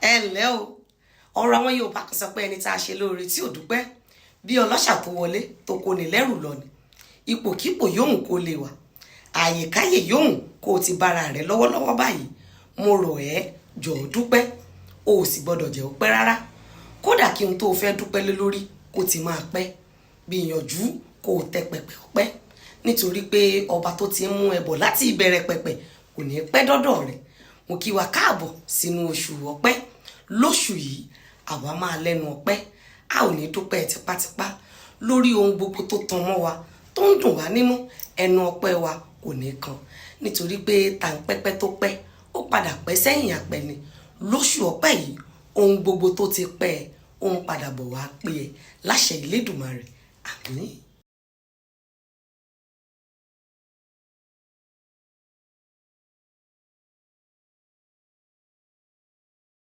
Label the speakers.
Speaker 1: ẹ ǹlẹ́ o ọ̀rọ̀ àwọn Yorùbá kan sọ pé ẹni tá a ṣe lóore tí ò dúpẹ́ bí ọlọ́ṣà tó wọlé tó kó ní lẹ́rù lọ ni ipòkípò yóhùn kó lè wà àyèkáyè yóhùn kó o ti bára rẹ lọ́wọ́lọ́wọ́ báyìí mo rọ̀ ẹ́ jọ̀ọ́ dúpẹ́ o ò sì gbọ́dọ̀ jẹ́ ó pẹ́ rárá kódà kí n tó fẹ́ dúpẹ́ lé lórí kó ti máa pẹ́ gbìyànjú kó o tẹ pẹpẹ ọpẹ́ nítorí pé ọba tó ti ń mú ẹbọ láti ìbẹ̀rẹ̀ pẹpẹ kò ní pẹ́ dọ́dọ̀ rẹ̀ mo kí wa káàbọ̀ sínú oṣù ọpẹ́ lóṣù yìí àwa máa lẹ́nu ọpẹ́ a ò ní dúpẹ́ tipátipá lórí ohun gbogbo tó tan mọ́ wa tó ń dùn wá nínú ẹnu ọpẹ́ wa kò ní kan nítorí pé tàǹpẹ́pẹ́ tó pẹ́ ó padà pẹ́ sẹ́yìn àpẹni lóṣù ọpẹ́ yìí ohun gbogbo tó ti pẹ́ ó ń padà bọ̀ wá pé ẹ láṣẹ Elédùmarè àmín.